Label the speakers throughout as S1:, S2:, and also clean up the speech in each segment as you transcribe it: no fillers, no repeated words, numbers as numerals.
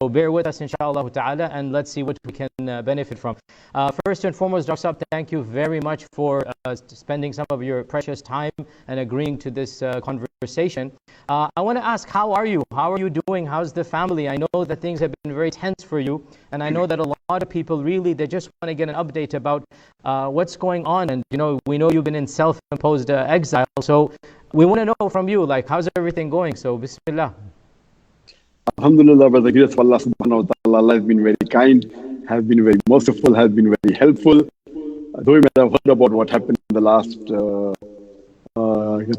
S1: bear with us, inshallah ta'ala, and let's see what we can benefit from. First and foremost, Dr. Saab, thank you very much for spending some of your precious time and agreeing to this conversation. I want to ask, how are you? How are you doing? How's the family? I know that things have been very tense for you, and I know that a lot of people really, they just want to get an update about what's going on. And we know you've been in self-imposed exile, so we want to know from you, like, how's everything going? So, Bismillah.
S2: Alhamdulillah, by the grace of Allah subhanahu wa ta'ala, Allah has been very kind, has been very merciful, has been very helpful. Though you may have heard about what happened in the last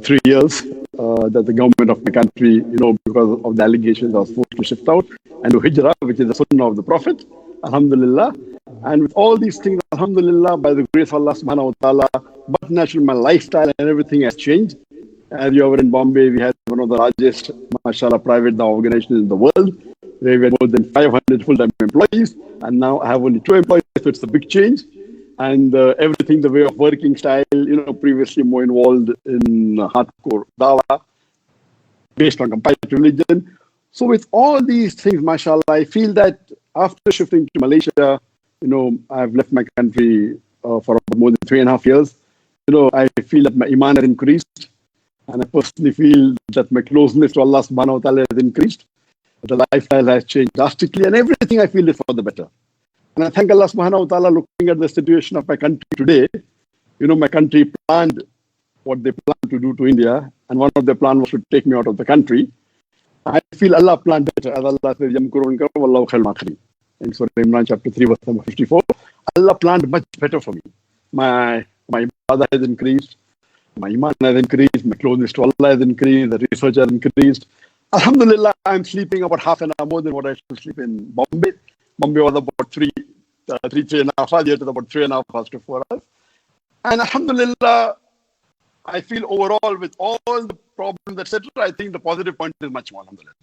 S2: 3 years, that the government of the country, because of the allegations, was forced to shift out and do hijrah, which is the sunnah of the Prophet. Alhamdulillah. And with all these things, alhamdulillah, by the grace of Allah subhanahu wa ta'ala, but naturally my lifestyle and everything has changed. As you were in Bombay, we had one of the largest, mashallah, private organizations in the world. We had more than 500 full-time employees, and now I have only 2 employees, so it's a big change. And everything, the way of working style, previously more involved in hardcore dawah, based on comparative religion. So with all these things, mashallah, I feel that after shifting to Malaysia, I've left my country for more than 3.5 years. I feel that my iman has increased. And I personally feel that my closeness to Allah subhanahu wa ta'ala has increased. The lifestyle has changed drastically, and everything I feel is for the better. And I thank Allah subhanahu wa ta'ala, looking at the situation of my country today. My country planned what they planned to do to India, and one of their plans was to take me out of the country. I feel Allah planned better. As Allah says, Yamkurun karam, Wallahu khairul makirin. In Surah Imran chapter 3, verse number 54. Allah planned much better for me. My ibadah has increased. My iman has increased, my closeness to Allah has increased, the research has increased. Alhamdulillah, I'm sleeping about half an hour more than what I should sleep in Bombay. Bombay was about 3.5 hours, here it is about 3.5 hours to 4 hours. And alhamdulillah, I feel overall with all the problems, etc., I think the positive point is much more, alhamdulillah.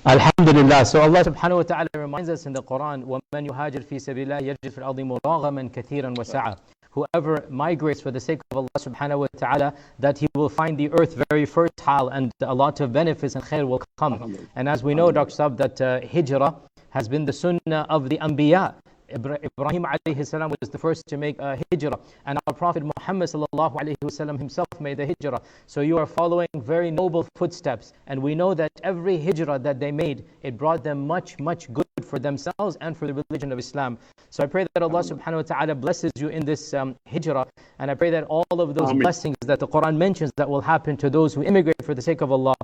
S1: Alhamdulillah. So Allah subhanahu wa ta'ala reminds us in the Quran, وَمَنْ يُهَاجِرْ فِي سَبِيلِ اللَّهِ يَجْدِ فِي الْأَرْضِ مُرَاغَمًا كَثِيرًا وَسَعًا. Whoever migrates for the sake of Allah subhanahu wa ta'ala, that he will find the earth very fertile and a lot of benefits and khair will come. And as we know, Dr. Saab, that hijrah has been the sunnah of the Anbiya. Ibrahim alayhi salam was the first to make a hijrah, and our Prophet Muhammad sallallahu alayhi wasallam himself made the hijrah. So you are following very noble footsteps, and we know that every hijrah that they made, it brought them much good for themselves and for the religion of Islam. So I pray that Allah subhanahu wa ta'ala blesses you in this hijrah, and I pray that all of those blessings that the Quran mentions that will happen to those who immigrate for the sake of Allah,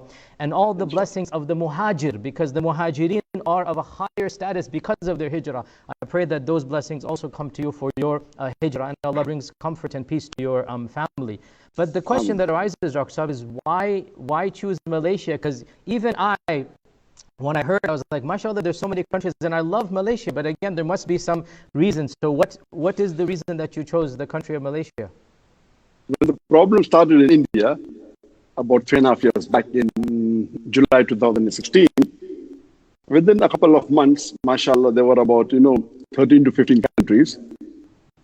S1: and all the blessings of the muhajir, because the muhajirin are of a higher status because of their hijrah. I pray that those blessings also come to you for your hijrah, and Allah brings comfort and peace to your family. But the question that arises, Dr. Saab, is why choose Malaysia? Because even when I heard, I was like, mashallah, there's so many countries, and I love Malaysia, but again, there must be some reasons. So what is the reason that you chose the country of Malaysia?
S2: Well, the problem started in India about 3.5 years back in July 2016. Within a couple of months, mashallah, there were about 13 to 15 countries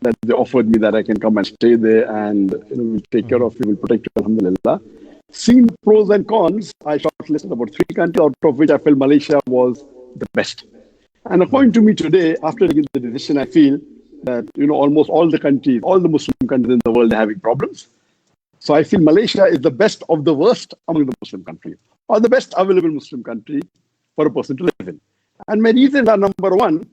S2: that they offered me that I can come and stay there, and we'll take care of you, we'll protect you, alhamdulillah. Seeing pros and cons, I shortlisted about 3 countries, out of which I felt Malaysia was the best. And according to me today, after taking the decision, I feel that almost all the countries, all the Muslim countries in the world are having problems. So I feel Malaysia is the best of the worst among the Muslim countries, or the best available Muslim country for a person to live in. And my reasons are, number one,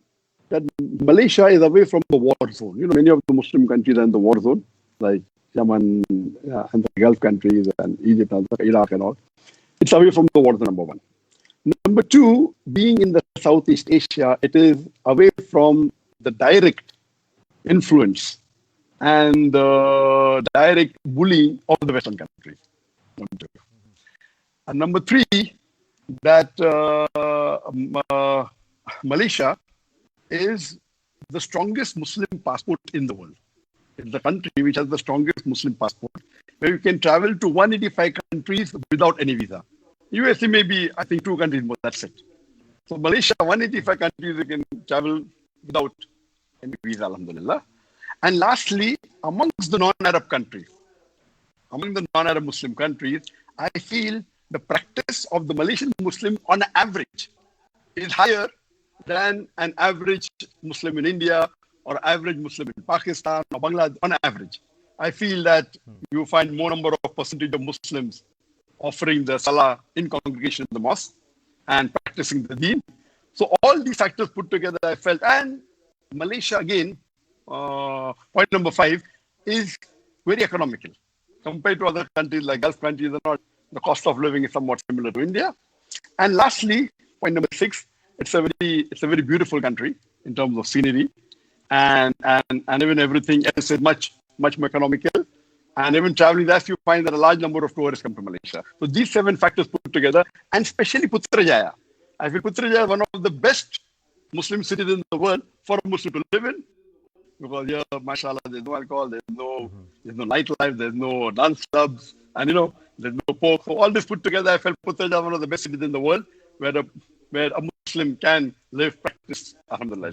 S2: that Malaysia is away from the war zone. Many of the Muslim countries are in the war zone, like Yemen and the Gulf countries and Egypt and Iraq and all. It's away from the war zone, number one. Number two, being in the Southeast Asia, it is away from the direct influence and the direct bullying of the Western countries. Number two. And number three, that Malaysia is the strongest Muslim passport in the world. It's the country which has the strongest Muslim passport, where you can travel to 185 countries without any visa. USA maybe, I think, 2 countries more, that's it. So Malaysia, 185 countries you can travel without any visa, alhamdulillah. And lastly, amongst the non-Arab countries, among the non-Arab Muslim countries, I feel the practice of the Malaysian Muslim on average is higher than an average Muslim in India or average Muslim in Pakistan or Bangladesh on average. I feel that you find more number of percentage of Muslims offering the salah in congregation in the mosque and practicing the deen. So all these factors put together, I felt, and Malaysia again, point number 5, is very economical. Compared to other countries like Gulf countries, the cost of living is somewhat similar to India. And lastly, point number 6, it's a very beautiful country in terms of scenery, and even everything else is much more economical. And even traveling there, you find that a large number of tourists come to Malaysia. So these 7 factors put together, and especially Putrajaya. I feel Putrajaya is one of the best Muslim cities in the world for a Muslim to live in. Because here, mashallah, there's no alcohol, there's no nightlife, there's no dance clubs, and there's no pork. So all this put together, I felt Putrajaya is one of the best cities in the world where a Muslim can live, practice, alhamdulillah.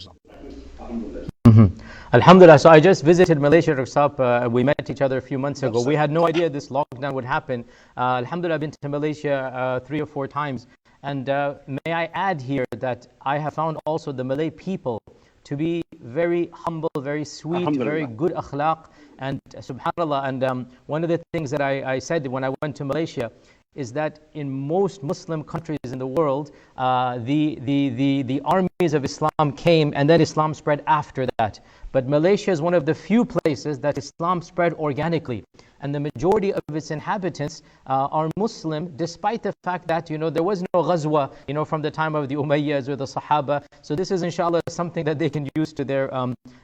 S1: Alhamdulillah. So I just visited Malaysia, Raksab. We met each other a few months ago. We had no idea this lockdown would happen. Alhamdulillah, I've been to Malaysia 3 or 4 times. And may I add here that I have found also the Malay people to be very humble, very sweet, very good akhlaq, and subhanallah. And one of the things that I said when I went to Malaysia is that in most Muslim countries in the world, the armies of Islam came and then Islam spread after that. But Malaysia is one of the few places that Islam spread organically. And the majority of its inhabitants are Muslim, despite the fact that, there was no ghazwa, from the time of the Umayyads or the Sahaba. So this is, inshallah, something that they can use to their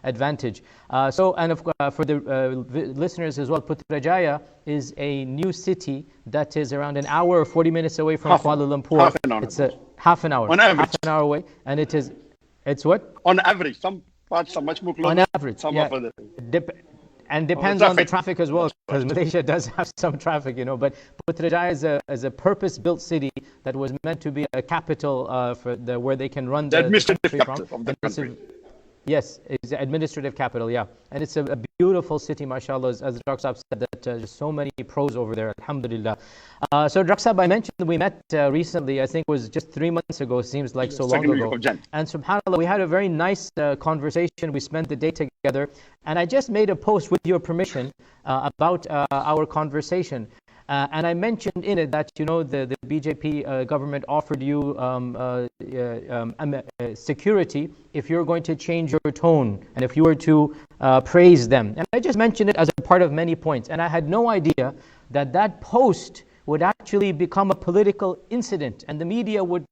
S1: advantage. And for the listeners as well, Putrajaya is a new city that is around an hour or 40 minutes away from Kuala Lumpur.
S2: Half an hour.
S1: It's half an hour.
S2: On average.
S1: Half an hour away. And it's what?
S2: On average. Some parts are much more closer.
S1: On average,
S2: some
S1: yeah.
S2: are further.
S1: And depends on the traffic as well, because Malaysia does have some traffic, But Putrajaya is a purpose-built city that was meant to be a capital where they can run the
S2: administrative
S1: capital
S2: of the country.
S1: Yes, it's the administrative capital, yeah. And it's a beautiful city, mashallah, as Raksab said, that there's so many pros over there, alhamdulillah. So Raksab, I mentioned that we met recently, I think it was just 3 months ago, seems like so long ago. And subhanallah, we had a very nice conversation. We spent the day together. And I just made a post with your permission about our conversation. And I mentioned in it that, the BJP government offered you security if you're going to change your tone and if you were to praise them. And I just mentioned it as a part of many points. And I had no idea that post would actually become a political incident and the media would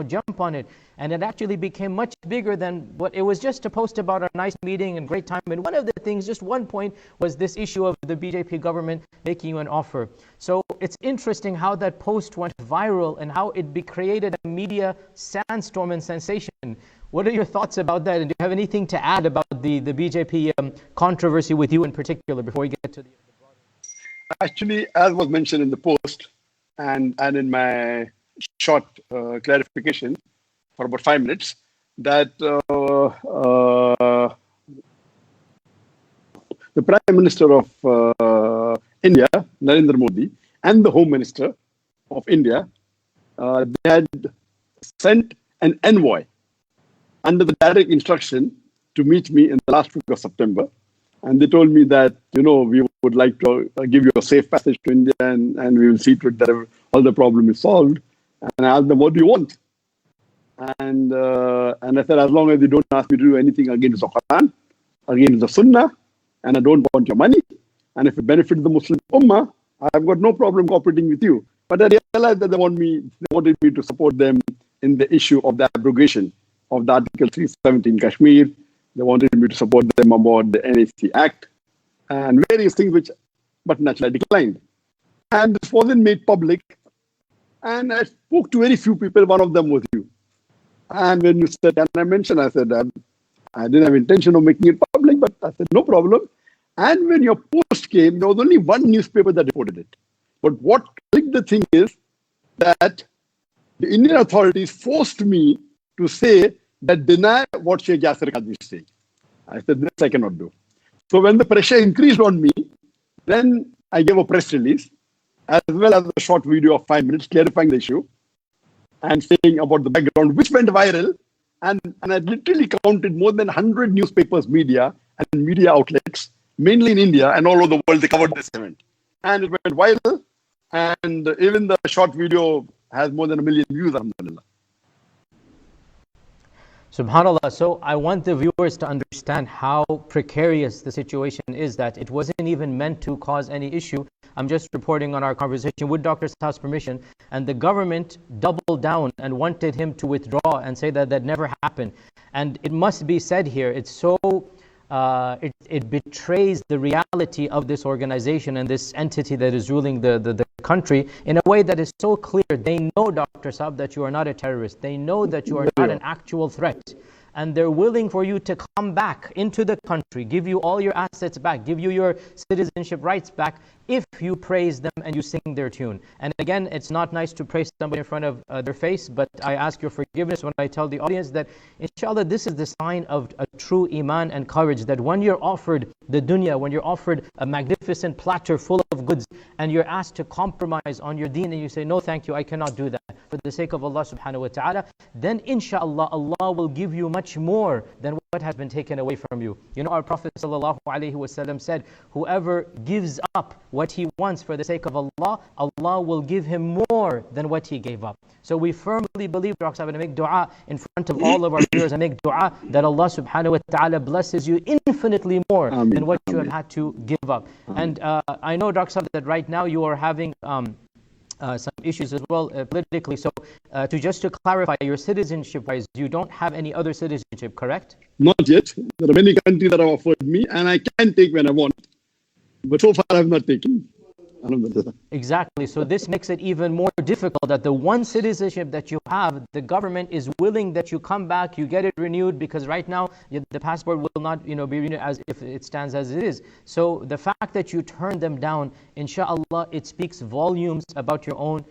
S1: jump on it. And it actually became much bigger than what it was, just a post about a nice meeting and great time. And one of the things, just one point, was this issue of the BJP government making you an offer. So it's interesting how that post went viral and how it created a media sandstorm and sensation. What are your thoughts about that? And do you have anything to add about the BJP controversy with you in particular before we get to the broader?
S2: Actually, as was mentioned in the post and in my short clarification, for about 5 minutes, that the Prime Minister of India, Narendra Modi, and the Home Minister of India, they had sent an envoy under the direct instruction to meet me in the last week of September. And they told me that, we would like to give you a safe passage to India and we will see to it that all the problem is solved. And I asked them, what do you want? And I said, as long as you don't ask me to do anything against the Quran, against the Sunnah, and I don't want your money, and if it benefits the Muslim Ummah, I've got no problem cooperating with you. But I realized that they wanted me to support them in the issue of the abrogation of the Article 317 Kashmir. They wanted me to support them about the NAC Act and various things but naturally I declined. And this wasn't made public. And I spoke to very few people, one of them was you. And when you said, and I mentioned, I said, I didn't have intention of making it public, but I said, no problem. And when your post came, there was only one newspaper that reported it. But what clicked the thing is that the Indian authorities forced me to say that deny what Sheikh Yasir Qadhi is saying. I said, this I cannot do. So when the pressure increased on me, then I gave a press release, as well as a short video of 5 minutes clarifying the issue. and saying about the background, which went viral. And I literally counted more than 100 newspapers, media, and media outlets, mainly in India and all over the world, they covered this event. And it went viral. And even the short video has more than 1 million views, alhamdulillah.
S1: SubhanAllah. So I want the viewers to understand how precarious the situation is, that it wasn't even meant to cause any issue. I'm just reporting on our conversation with Dr. Saad's permission, and the government doubled down and wanted him to withdraw and say that that never happened. And it must be said here, it's so it betrays the reality of this organization and this entity that is ruling the country in a way that is so clear. They know, Dr. Saab, that you are not a terrorist. They know that you are not an actual threat. And they're willing for you to come back into the country, give you all your assets back, give you your citizenship rights back, if you praise them and you sing their tune. And again, it's not nice to praise somebody in front of their face, but I ask your forgiveness when I tell the audience that, inshallah, this is the sign of a true iman and courage, that when you're offered the dunya, when you're offered a magnificent platter full of goods, and you're asked to compromise on your deen, and you say, no, thank you, I cannot do that, for the sake of Allah subhanahu wa ta'ala, then inshallah, Allah will give you much more than what has been taken away from you. You know, our Prophet sallallahu alaihi wasallam said, whoever gives up what he wants for the sake of Allah, Allah will give him more than what he gave up. So we firmly believe, Dr. Sahib, and make dua in front of all of our viewers, and make dua that Allah subhanahu wa ta'ala blesses you infinitely more than what you have had to give up. And I know, Dr. Sahib, that right now you are having some issues as well politically. So to clarify, your citizenship-wise, you don't have any other citizenship, correct?
S2: Not yet. There are many countries that have offered me, and I can take when I want. But so far, I have not taken.
S1: Exactly. So this makes it even more difficult, that the one citizenship that you have, the government is willing that you come back, you get it renewed, because right now the passport will not, be renewed as if it stands as it is. So the fact that you turn them down, inshallah, it speaks volumes about your own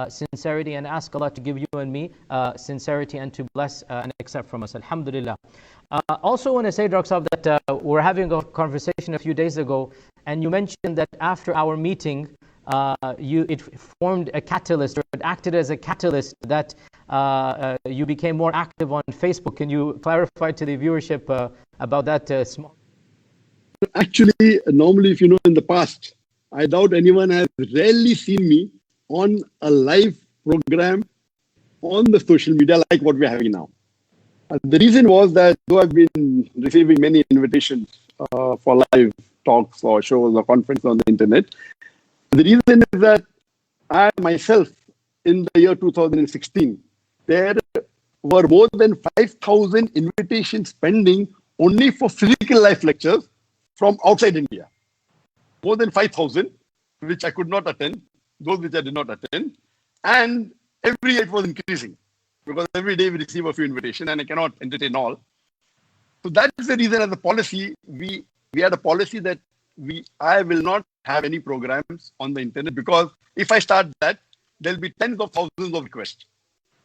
S1: sincerity, and ask Allah to give you and me sincerity, and to bless and accept from us. Alhamdulillah. Also want to say, Dr. Saab, that we're having a conversation a few days ago, and you mentioned that after our meeting, it formed a catalyst, or it acted as a catalyst, that you became more active on Facebook. Can you clarify to the viewership about that small?
S2: Actually, normally, if you know, in the past, I doubt anyone has rarely seen me on a live program on the social media like what we're having now. The reason was that though I've been receiving many invitations for live talks or shows or conferences on the internet, the reason is that I myself, in the year 2016, there were more than 5,000 invitations pending only for physical live lectures from outside India. More than 5,000, which I could not attend, those which I did not attend. And every year it was increasing, because every day we receive a few invitations, and I cannot entertain all. So that is the reason, as a policy, we had a policy that I will not have any programs on the internet, because if I start that, there'll be tens of thousands of requests.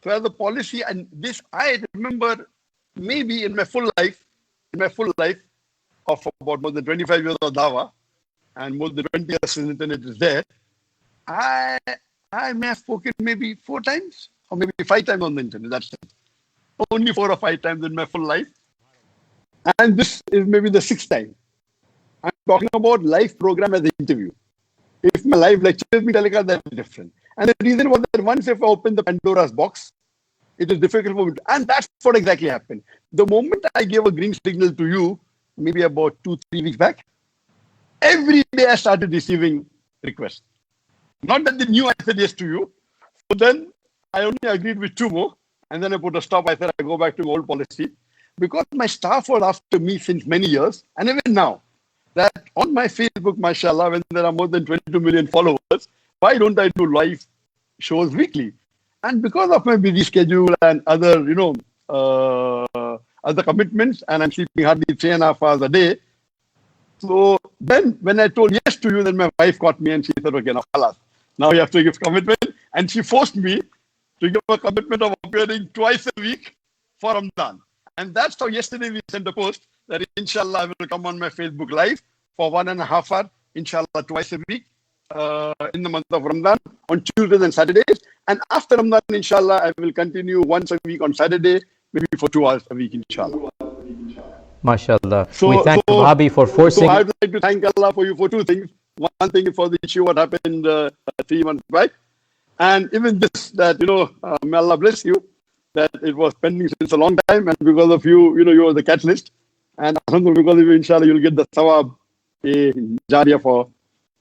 S2: So as a policy, and this I remember maybe in my full life of about more than 25 years of Dawa, and more than 20 years since the internet is there, I may have spoken maybe 4 times or maybe 5 times on the internet. That's it. Only 4 or 5 times in my full life. And this is maybe the 6th time. I'm talking about live program as an interview. If my live lecture is being telecast, that's different. And the reason was that once if I open the Pandora's box, it is difficult for me to, and that's what exactly happened. The moment I gave a green signal to you, maybe about 2-3 weeks back, every day I started receiving requests. Not that they knew I said yes to you. So then I only agreed with 2 more, and then I put a stop. I said I go back to old policy, because my staff was after me since many years, and even now, that on my Facebook, mashallah, when there are more than 22 million followers, why don't I do live shows weekly? And because of my busy schedule and other, other commitments, and I'm sleeping hardly 3.5 hours a day. So then when I told yes to you, then my wife caught me and she said, okay, now you have to give commitment. And she forced me to give a commitment of appearing twice a week for Ramadan. And that's how yesterday we sent a post that inshallah I will come on my Facebook live for 1.5 hours, inshallah twice a week. in the month of Ramadan on Tuesdays and Saturdays. And after Ramadan, inshallah, I will continue once a week on Saturday, maybe for 2 hours a week, inshallah.
S1: MashaAllah. We thank Bhabhi for forcing.
S2: So I'd like to thank Allah for you for two things. One thing is for the issue what happened 3 months back. And even this, that, may Allah bless you, that it was pending since a long time. And because of you, you were the catalyst. And alhamdulillah, because of you, inshallah, you'll get the thawab jariyah for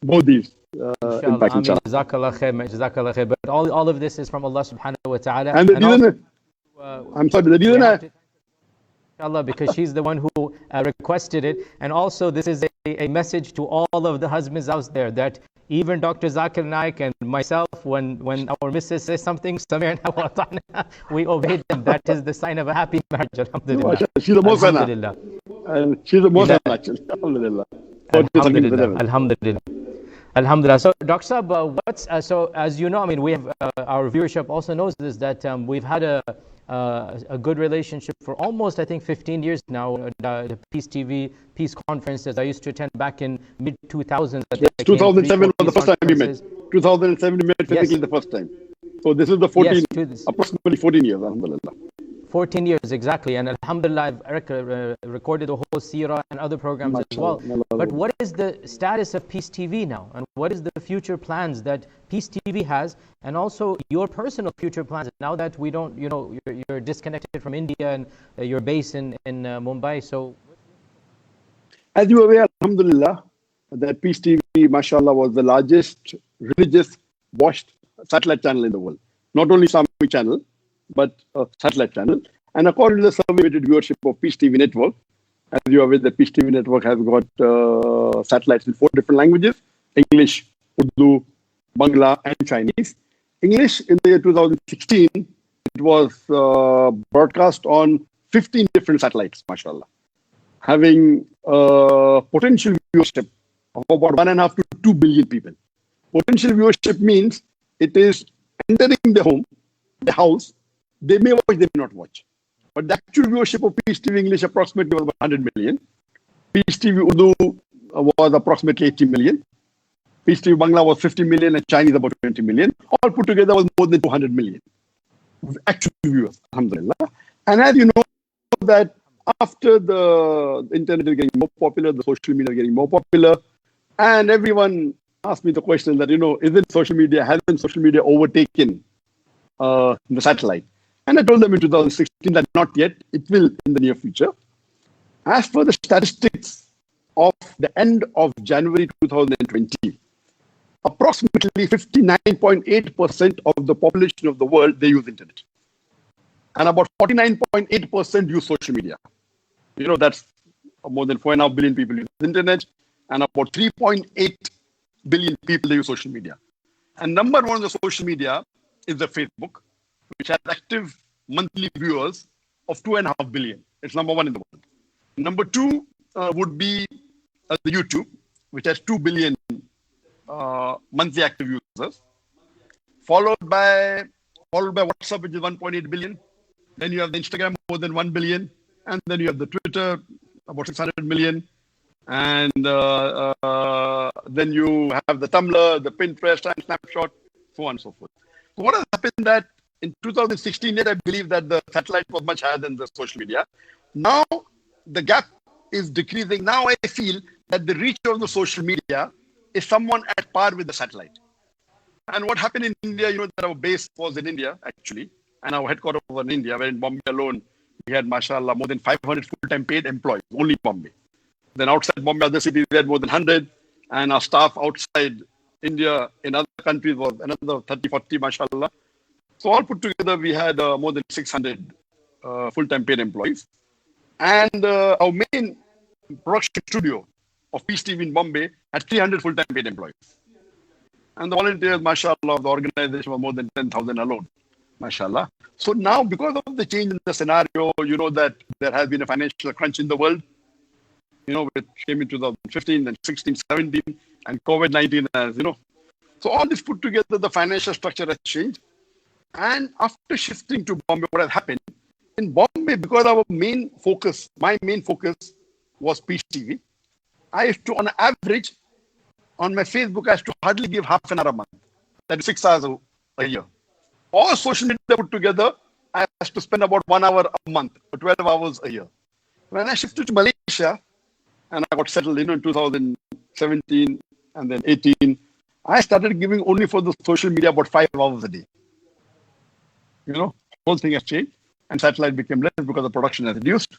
S2: both these. Impact, inshallah.
S1: Jazakallah khair. But all of this is from Allah subhanahu wa ta'ala.
S2: And the reason, I'm sorry, the reason
S1: inshallah, because she's the one who requested it. And also, this is a message to all of the husbands out there that even Dr. Zakir Naik and myself, when our missus says something, we obey them. That is the sign of a happy marriage. Alhamdulillah.
S2: She's the most Alhamdulillah. She's the most actually. Alhamdulillah.
S1: Alhamdulillah. So, Dr. Saab, so as you know, I mean, we have our viewership also knows this, that we've had a good relationship for almost, I think, 15 years now. The Peace TV, Peace Conferences, I used to attend back in mid-2000s.
S2: Yes, 2007 was the first time we met. 2007 we met physically the first time. So this is the approximately 14 years, alhamdulillah.
S1: 14 years, exactly. And alhamdulillah, I've recorded the whole seerah and other programs as well. But what is the status of Peace TV now? And what is the future plans that Peace TV has? And also your personal future plans now that we don't, you're disconnected from India and you're based in Mumbai. So,
S2: as you are aware, alhamdulillah, that Peace TV, mashallah, was the largest religious watched satellite channel in the world. Not only Islamic channel, but a satellite channel. And according to the survey-weighted viewership of Peace TV Network, as you are aware, the Peace TV Network has got satellites in 4 different languages: English, Urdu, Bangla, and Chinese. English, in the year 2016, it was broadcast on 15 different satellites, mashallah, having potential viewership of about 1.5 to 2 billion people. Potential viewership means it is entering the home, the house. They may watch, they may not watch. But the actual viewership of Peace TV English approximately was about 100 million. Peace TV Urdu was approximately 80 million. Peace TV Bangla was 50 million and Chinese about 20 million. All put together was more than 200 million actual viewers, alhamdulillah. And as you know that after the internet is getting more popular, the social media is getting more popular, and everyone asked me the question that, hasn't social media overtaken the satellite? And I told them in 2016 that not yet, it will in the near future. As for the statistics of the end of January 2020, approximately 59.8% of the population of the world, they use internet. And about 49.8% use social media. That's more than 4.5 billion people use internet, and about 3.8 billion people use social media. And number one on the social media is the Facebook, which has active monthly viewers of 2.5 billion. It's number one in the world. Number two would be the YouTube, which has 2 billion monthly active users, followed by WhatsApp, which is 1.8 billion. Then you have the Instagram, more than 1 billion. And then you have the Twitter, about 600 million. And then you have the Tumblr, the Pinterest, and Snapshot, so on and so forth. So what has happened that in 2016, yet I believe that the satellite was much higher than the social media. Now the gap is decreasing. Now I feel that the reach of the social media is someone at par with the satellite. And what happened in India, that our base was in India, actually, and our headquarters was in India, where in Bombay alone, we had, mashallah, more than 500 full-time paid employees, only Bombay. Then outside Bombay, other cities, we had more than 100, and our staff outside India in other countries was another 30, 40, mashallah. So all put together, we had more than 600 full-time paid employees. And our main production studio of Peace TV in Bombay had 300 full-time paid employees. And the volunteers, mashallah, of the organization were more than 10,000 alone, mashallah. So now, because of the change in the scenario, that there has been a financial crunch in the world, which came in 2015, then 16, 17, and COVID-19, So all this put together, the financial structure has changed. And after shifting to Bombay, what has happened? In Bombay, because my main focus was Peace TV, I used to, on average, on my Facebook, I have to hardly give half an hour a month. That is 6 hours a year. All social media put together, I have to spend about 1 hour a month or 12 hours a year. When I shifted to Malaysia and I got settled in 2017 and then 18, I started giving only for the social media about 5 hours a day. You know, whole thing has changed and satellite became less because the production has reduced.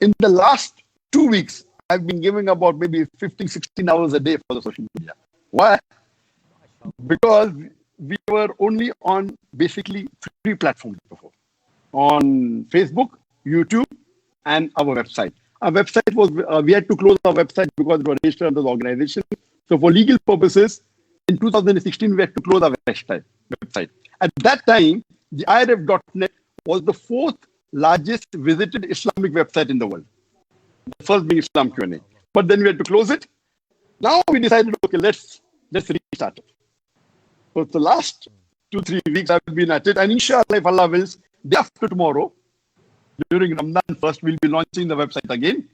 S2: In the last 2 weeks, I've been giving about maybe 15, 16 hours a day for the social media. Why? Because we were only on basically 3 platforms before. On Facebook, YouTube, and our website. Our website was, we had to close our website because it was registered under the organization. So for legal purposes, in 2016, we had to close our website. At that time, the IRF.net was the 4th largest visited Islamic website in the world. The first being Islam Q&A. But then we had to close it. Now we decided, okay, let's restart it. So the last 2-3 weeks I've been at it, and inshallah, if Allah wills, day after tomorrow, during Ramadan first, we'll be launching the website again.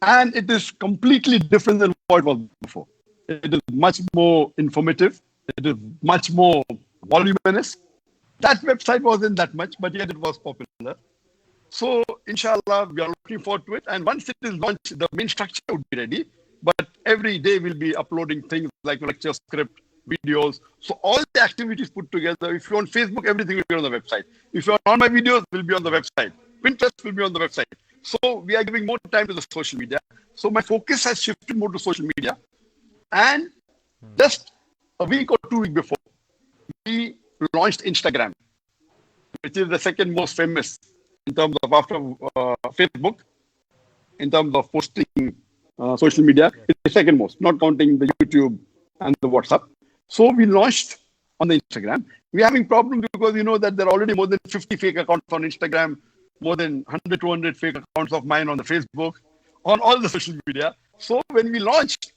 S2: And it is completely different than what it was before. It is much more informative. It is much more voluminous. That website wasn't that much, but yet it was popular. So, inshallah, we are looking forward to it. And once it is launched, the main structure would be ready. But every day we'll be uploading things like lecture script, videos. So all the activities put together, if you're on Facebook, everything will be on the website. If you're on my videos, will be on the website. Pinterest will be on the website. So we are giving more time to the social media. So my focus has shifted more to social media. And just a week or 2 weeks before, we launched Instagram, which is the second most famous in terms of after Facebook, in terms of posting social media. It's the second most, not counting the YouTube and the WhatsApp. So we launched on the Instagram. We're having problems because you know that there are already more than 50 fake accounts on Instagram, more than 100, 200 fake accounts of mine on the Facebook, on all the social media. So when we launched,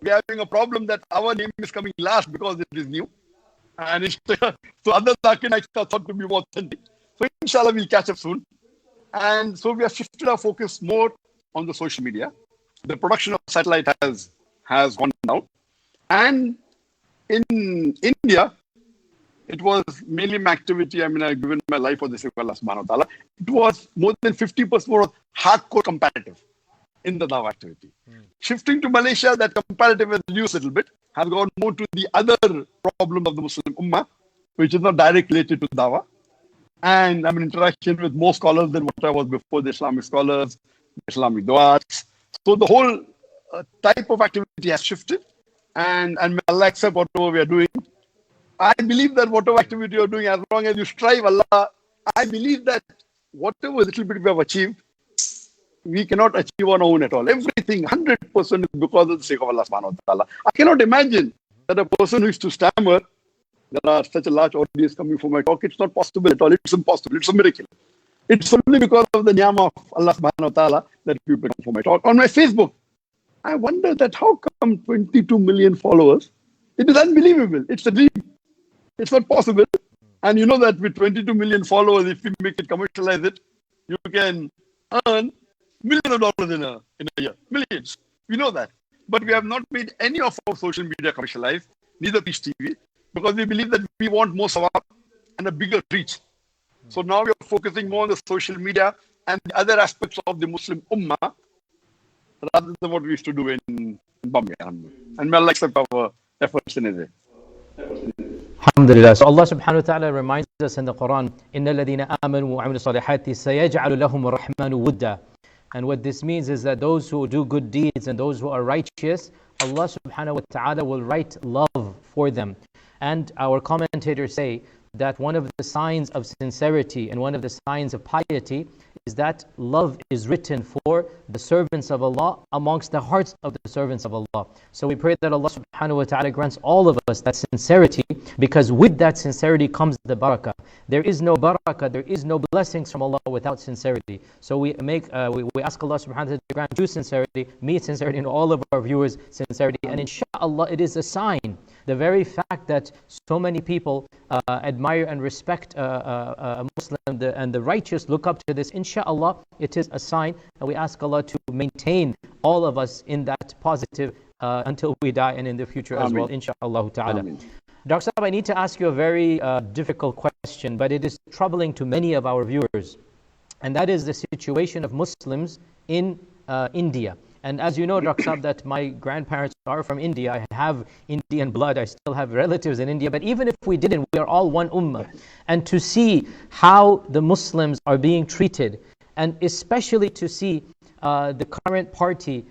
S2: we're having a problem that our name is coming last because it is new. And so other Zakir are thought to be more authentic. So inshallah, we'll catch up soon. And so we have shifted our focus more on the social media. The production of satellite has gone down. And in India, it was mainly my activity. I mean, I've given my life for the sake of Allah subhanahu wa ta'ala. It was more than 50% more hardcore comparative in the Dawah activity. Shifting to Malaysia, that comparative has reduced a little bit, has gone more to the other problem of the Muslim Ummah, which is not directly related to Dawah. And I'm in interaction with more scholars than what I was before, the Islamic scholars, the Islamic du'ats. So the whole type of activity has shifted. And may Allah accept whatever we are doing. I believe that whatever activity you're doing, as long as you strive, Allah, I believe that whatever little bit we have achieved, we cannot achieve on our own at all. Everything, 100% is because of the sake of Allah subhanahu wa ta'ala. I cannot imagine that a person who used to stammer, there are such a large audience coming for my talk. It's not possible at all. It's impossible. It's a miracle. It's only because of the ni'mah of Allah subhanahu wa ta'ala that people come for my talk. On my Facebook, I wonder that how come 22 million followers? It is unbelievable. It's a dream. It's not possible. And you know that with 22 million followers, if you make it, commercialize it, you can earn millions of dollars in a year. Millions. We know that. But we have not made any of our social media commercialized, neither Peace TV, because we believe that we want more sawab and a bigger reach. So now we are focusing more on the social media and the other aspects of the Muslim Ummah rather than what we used to do in Bombay. And may Allah accept our efforts in it.
S1: Alhamdulillah. So Allah subhanahu wa ta'ala reminds us in the Quran, إِنَّ الَّذِينَ آمَنُوا وَعَمِلُوا الصَّالِحَاتِ سَيَجْعَلُ لَهُمُ الرَّحْمَنُ وُدًّا. And what this means is that those who do good deeds and those who are righteous, Allah subhanahu wa ta'ala will write love for them. And our commentators say that one of the signs of sincerity and one of the signs of piety is that love is written for the servants of Allah amongst the hearts of the servants of Allah. So we pray that Allah subhanahu wa ta'ala grants all of us that sincerity, because with that sincerity comes the barakah. There is no barakah, there is no blessings from Allah without sincerity. So we ask Allah subhanahu wa ta'ala to grant you sincerity, me sincerity, and all of our viewers sincerity. And inshallah, it is a sign. The very fact that so many people admire and respect a Muslim and the righteous look up to this, inshallah, it is a sign. And we ask Allah to maintain all of us in that positive until we die and in the future as well, inshaAllah ta'ala.
S2: Ameen.
S1: Dr. Saab, I need to ask you a very difficult question, but it is troubling to many of our viewers. And that is the situation of Muslims in India. And as you know, Dr. Saab, that my grandparents are from India. I have Indian blood. I still have relatives in India. But even if we didn't, we are all one ummah. And to see how the Muslims are being treated, and especially to see the current party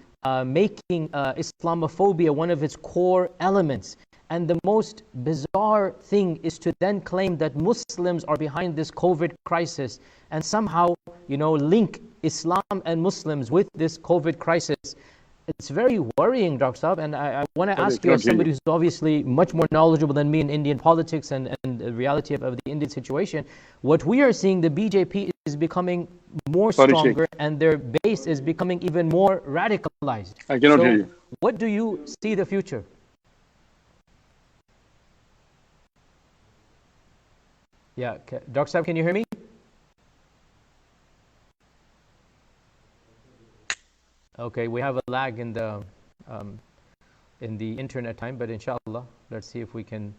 S1: making Islamophobia one of its core elements. And the most bizarre thing is to then claim that Muslims are behind this COVID crisis and somehow, link Islam and Muslims with this COVID crisis. It's very worrying, Dr. Saab, and I want to ask you, as somebody who's obviously much more knowledgeable than me in Indian politics and the reality of the Indian situation, what we are seeing, the BJP is becoming more stronger and their base is becoming even more radicalized.
S2: I cannot hear you.
S1: What do you see the future? Yeah, Dr. Saab, can you hear me? Okay, we have a lag in the internet time, but inshallah, let's see if we can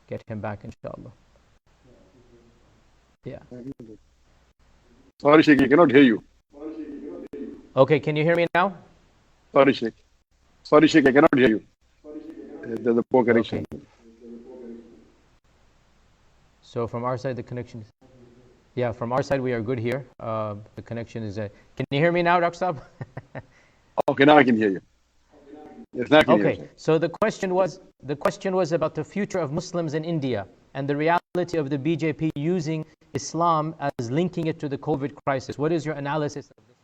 S1: get him back, inshallah. Yeah.
S2: Sorry, Sheikh, I cannot hear you.
S1: Okay, can you hear me now?
S2: Sorry, Sheikh. Sorry, Sheikh, I cannot hear you. There's a poor connection.
S1: Okay. So from our side, the connection is... Yeah, from our side, we are good here. The connection is... Can you hear me now, Dr. Saab?
S2: Okay, now I can hear you. Yes, now I can hear you.
S1: So the question was about the future of Muslims in India and the reality of the BJP using Islam as linking it to the COVID crisis. What is your analysis of this?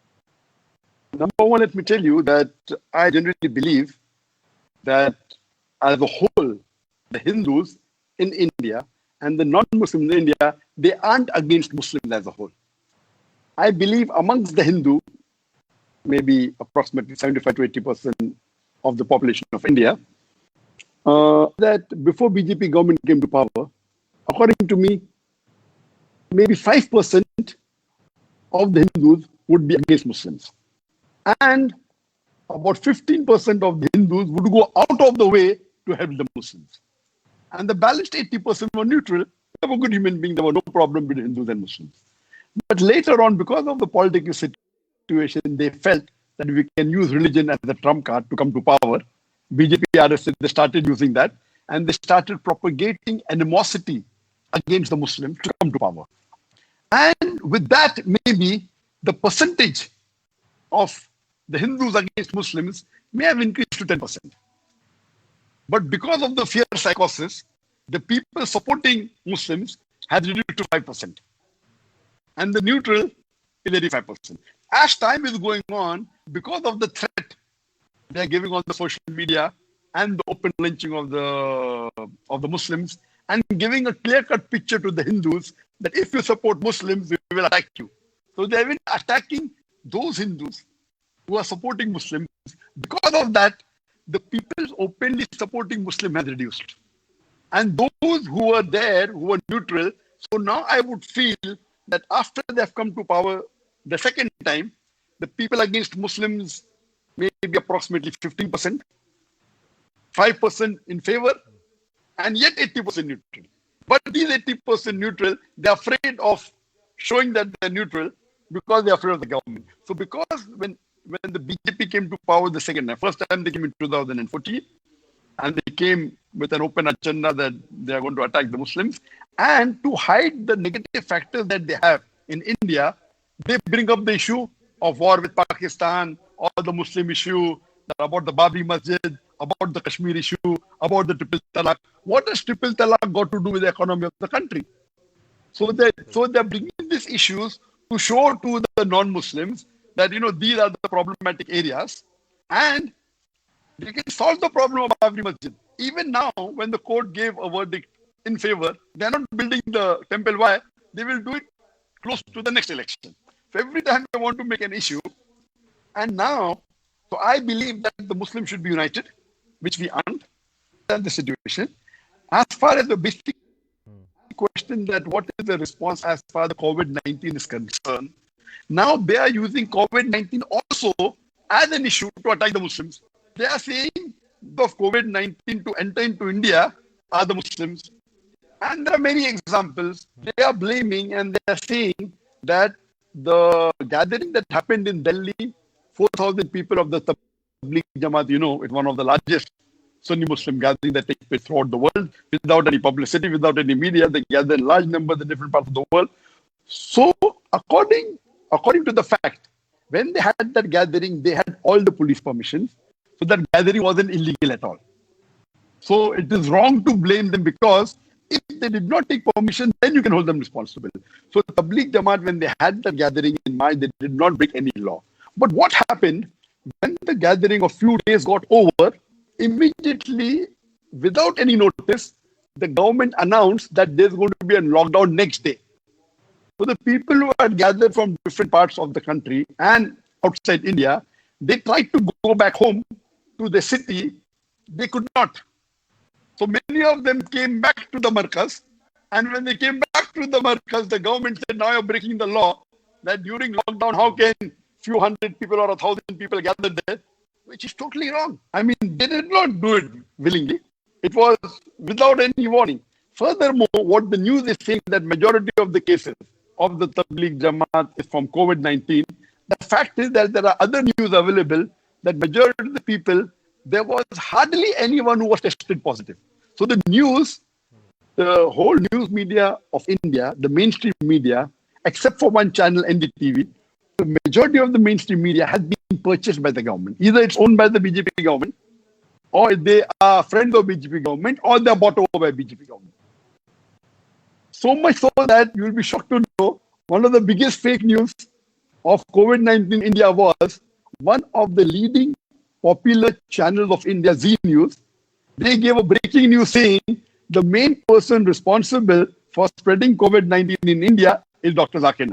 S2: Number one, let me tell you that I generally believe that as a whole, the Hindus in India and the non-Muslims in India, they aren't against Muslims as a whole. I believe amongst the Hindu, maybe approximately 75 to 80% of the population of India, that before BJP government came to power, according to me, maybe 5% of the Hindus would be against Muslims. And about 15% of the Hindus would go out of the way to help the Muslims. And the balanced 80% were neutral. They were good human beings. There were no problem between Hindus and Muslims. But later on, because of the political situation, they felt that we can use religion as a trump card to come to power. BJP, RSS, they started using that. And they started propagating animosity against the Muslims to come to power. And with that, maybe the percentage of the Hindus against Muslims may have increased to 10%. But because of the fear psychosis, the people supporting Muslims has reduced to 5%. And the neutral is 85%. As time is going on, because of the threat they are giving on the social media and the open lynching of the Muslims, and giving a clear-cut picture to the Hindus that if you support Muslims, we will attack you. So they have been attacking those Hindus who are supporting Muslims. Because of that, the people openly supporting Muslim has reduced. And those who were there, who were neutral, so now I would feel that after they have come to power the second time, the people against Muslims may be approximately 15%, 5% in favor, and yet 80% neutral. But these 80% neutral, they're afraid of showing that they're neutral because they're afraid of the government. So because when the BJP came to power the second time, first time they came in 2014, and they came with an open agenda that they are going to attack the Muslims, and to hide the negative factors that they have in India, they bring up the issue of war with Pakistan, or the Muslim issue, about the Babi Masjid, about the Kashmir issue, about the triple talaq. What has triple talaq got to do with the economy of the country? So they're bringing these issues to show to the non-Muslims that, these are the problematic areas, and they can solve the problem of Babi Masjid. Even now, when the court gave a verdict in favor, they're not building the temple. Why? They will do it close to the next election. So every time they want to make an issue, and now, so I believe that the Muslims should be united, which we aren't. That's the situation. As far as the basic question that what is the response as far as the COVID-19 is concerned, now they are using COVID-19 also as an issue to attack the Muslims. They are saying of COVID-19 to enter into India are the Muslims. And there are many examples. They are blaming and they are saying that the gathering that happened in Delhi, 4,000 people of the Tabligh Jamaat, it's one of the largest Sunni Muslim gathering that takes place throughout the world, without any publicity, without any media. They gather in large numbers in different parts of the world. So, according to the fact, when they had that gathering, they had all the police permissions. So that gathering wasn't illegal at all. So it is wrong to blame them, because if they did not take permission, then you can hold them responsible. So the Tabligh Jamaat, when they had the gathering in mind, they did not break any law. But what happened when the gathering of few days got over? Immediately, without any notice, the government announced that there's going to be a lockdown next day. So the people who had gathered from different parts of the country and outside India, they tried to go back home to the city. They could not. So many of them came back to the Markaz. And when they came back to the Markaz, the government said, now you're breaking the law, that during lockdown, how can few hundred people or 1,000 people gather there? Which is totally wrong. I mean, they did not do it willingly. It was without any warning. Furthermore, what the news is saying, that majority of the cases of the Tabligh Jamaat is from COVID-19. The fact is that there are other news available that majority of the people, there was hardly anyone who was tested positive. So the news, the whole news media of India, the mainstream media, except for one channel, NDTV, the majority of the mainstream media has been purchased by the government. Either it's owned by the BJP government, or they are friends of BJP government, or they are bought over by BJP government. So much so that you will be shocked to know one of the biggest fake news of COVID-19 in India was one of the leading popular channels of India, Z News. They gave a breaking news saying the main person responsible for spreading COVID-19 in India is Dr. Zakir.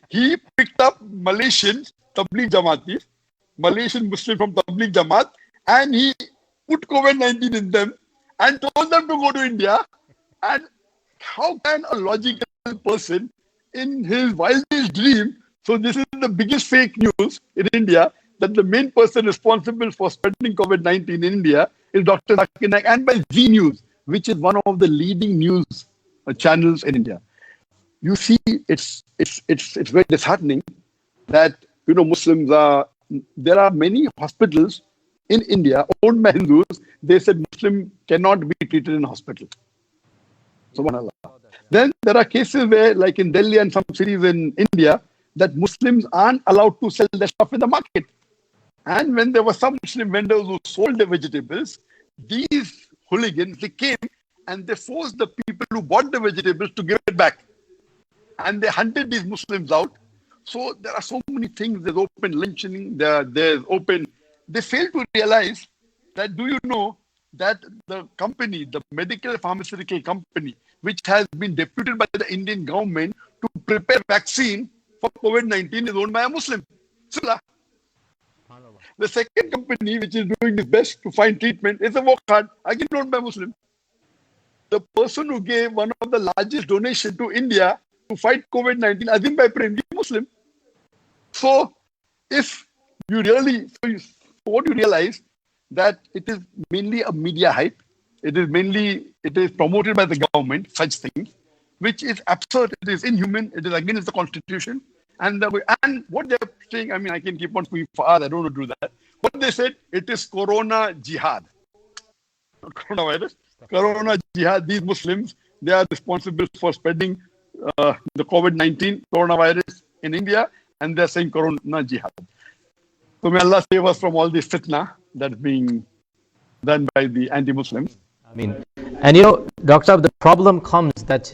S2: He picked up Malaysian Tabligh Jamaatis, Malaysian Muslim from Tabligh Jamaat, and he put COVID-19 in them and told them to go to India. And how can a logical person in his wildest dream, so this is the biggest fake news in India, that the main person responsible for spreading COVID-19 in India is Dr. Zakir Naik, and by Z News, which is one of the leading news channels in India. You see, it's very disheartening that, Muslims there are many hospitals in India owned by Hindus. They said Muslim cannot be treated in hospital. Subhanallah. Then there are cases where, like in Delhi and some cities in India, that Muslims aren't allowed to sell their stuff in the market. And when there were some Muslim vendors who sold their vegetables, these hooligans, they came and they forced the people who bought the vegetables to give it back. And they hunted these Muslims out. So there are so many things. There's open lynching, there's open... They fail to realize that, do you know that the company, the medical pharmaceutical company, which has been deputed by the Indian government to prepare vaccine for COVID-19, is owned by a Muslim. The second company, which is doing its best to find treatment, is a Wokhad, again owned by Muslim. The person who gave one of the largest donations to India to fight COVID-19, Azim Bhai Prem, Muslim. So, if you really, what you realize, that it is mainly a media hype. It is promoted by the government, such things, which is absurd. It is inhuman. It is against the constitution. And what they're saying, I mean, I can keep on speaking for hours. I don't want to do that. What they said, it is Corona Jihad. Not coronavirus. Corona Jihad. These Muslims, they are responsible for spreading the COVID-19 coronavirus in India, and they're saying Corona Jihad. So may Allah save us from all this fitna that's being done by the anti-Muslims.
S1: I mean, and Dr. Saab, the problem comes that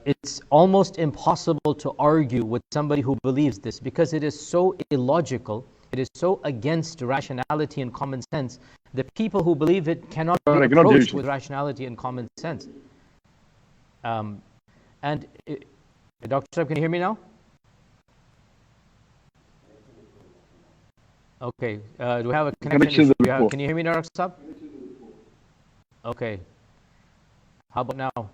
S1: it's almost impossible to argue with somebody who believes this, because it is so illogical, it is so against rationality and common sense. The people who believe it cannot be approached with rationality and common sense. Dr. Saab, can you hear me now? Okay, do we have a connection? Can you hear me now, Dr. Saab? Okay. How about now?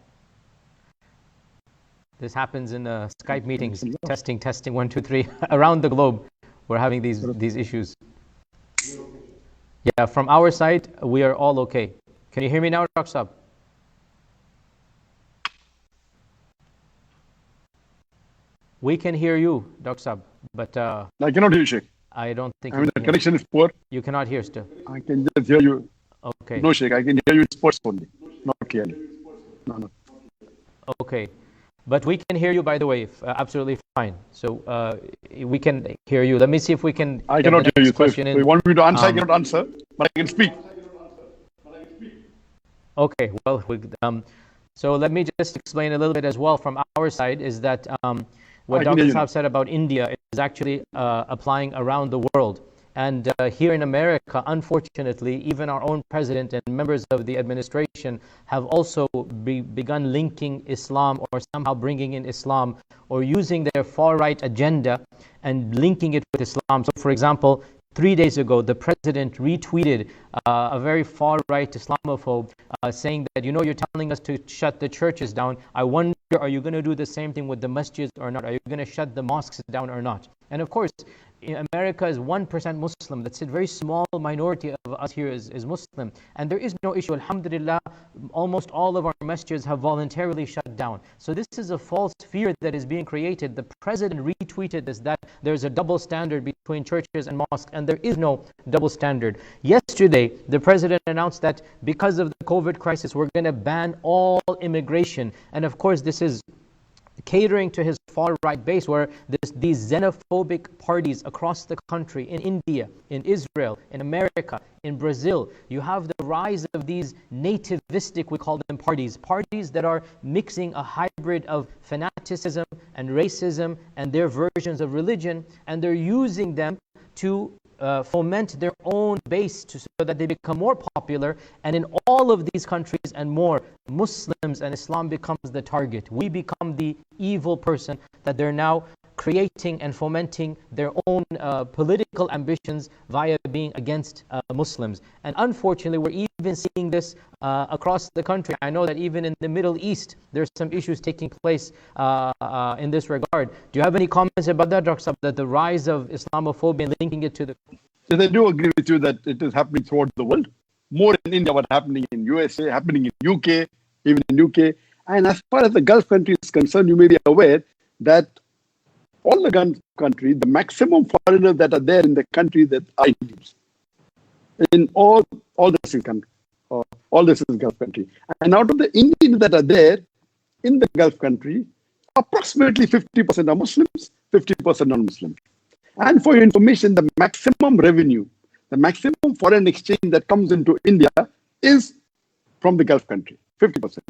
S1: This happens in Skype meetings. Testing, 1, 2, 3. Around the globe, we're having these issues. Yeah, from our side, we are all okay. Can you hear me now, Dr. Saab? We can hear you, Dr. Saab, but
S2: I cannot hear you, Sheikh.
S1: I don't think
S2: I
S1: you
S2: mean, the
S1: can hear.
S2: connection is poor.
S1: You cannot hear still.
S2: I can just hear you.
S1: Okay.
S2: No, Sheikh, I can hear you in sports only, not clearly. No.
S1: Okay. But we can hear you, by the way, absolutely fine. So we can hear you. Let me see if we can.
S2: I cannot hear you. So if
S1: in.
S2: you want me to answer, I cannot answer, but I can speak.
S1: Okay. Well, so let me just explain a little bit as well from our side is that what Dr. Saab said about India is actually applying around the world. And here in America, unfortunately, even our own president and members of the administration have also begun linking Islam or somehow bringing in Islam or using their far-right agenda and linking it with Islam. So, for example, 3 days ago, the president retweeted a very far-right Islamophobe saying that, you're telling us to shut the churches down. I wonder, are you going to do the same thing with the masjids or not? Are you going to shut the mosques down or not? And of course, America is 1% Muslim. That's a very small minority of us here is Muslim. And there is no issue. Alhamdulillah, almost all of our masjids have voluntarily shut down. So this is a false fear that is being created. The president retweeted this, that there's a double standard between churches and mosques, and there is no double standard. Yesterday, the president announced that because of the COVID crisis, we're going to ban all immigration. And of course, this is catering to his far-right base, where these xenophobic parties across the country, in India, in Israel, in America, in Brazil, you have the rise of these nativistic, we call them parties that are mixing a hybrid of fanaticism and racism and their versions of religion, and they're using them to foment their own base so that they become more popular. And in all of these countries and more, Muslims and Islam becomes the target. We become the evil person that they're now creating and fomenting their own political ambitions via being against Muslims. And unfortunately, we're even seeing this across the country. I know that even in the Middle East, there's some issues taking place in this regard. Do you have any comments about that, Dr. Saab, that the rise of Islamophobia and linking it to the...
S2: Yes, I do agree with you that it is happening throughout the world. More in India, what's happening in USA, happening in UK, even in UK. And as far as the Gulf countries is concerned, you may be aware that all the Gulf countries, the maximum foreigners that are there in the country that are Indians. In all this is country, all this is Gulf country. And out of the Indians that are there in the Gulf country, approximately 50% are Muslims, 50% non-Muslims. And for your information, the maximum revenue, the maximum foreign exchange that comes into India is from the Gulf country, 50%.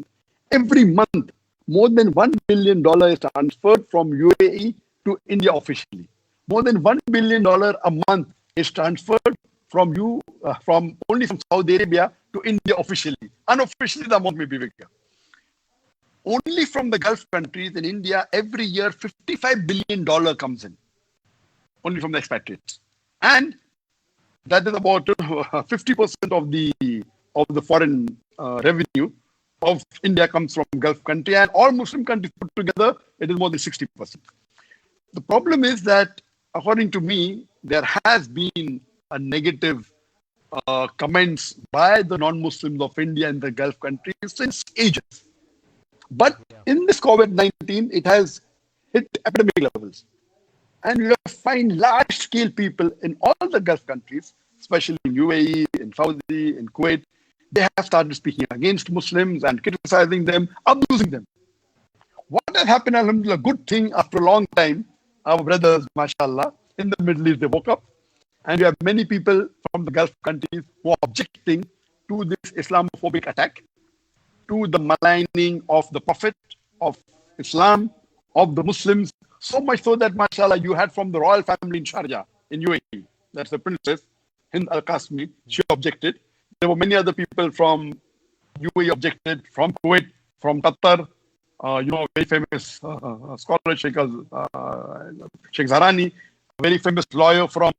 S2: Every month, more than $1 billion is transferred from UAE to India officially. More than $1 billion a month is transferred from only from Saudi Arabia to India officially. Unofficially, the amount may be bigger. Only from the Gulf countries in India, every year, $55 billion comes in. Only from the expatriates. And that is about 50% of the foreign revenue of India comes from Gulf country, and all Muslim countries put together, it is more than 60%. The problem is that, according to me, there has been a negative comments by the non-Muslims of India and the Gulf countries since ages. But in this COVID-19, it has hit epidemic levels. And you find large-scale people in all the Gulf countries, especially in UAE, in Saudi, in Kuwait, they have started speaking against Muslims and criticizing them, abusing them. What has happened, alhamdulillah, good thing after a long time, our brothers, mashallah, in the Middle East, they woke up. And we have many people from the Gulf countries who are objecting to this Islamophobic attack, to the maligning of the Prophet, of Islam, of the Muslims. So much so that, mashallah, you had from the royal family in Sharjah, in UAE, that's the princess, Hind Al-Qasmi, she objected. There were many other people from UAE objected, from Kuwait, from Qatar, very famous scholar, Sheikh Zarani, a very famous lawyer from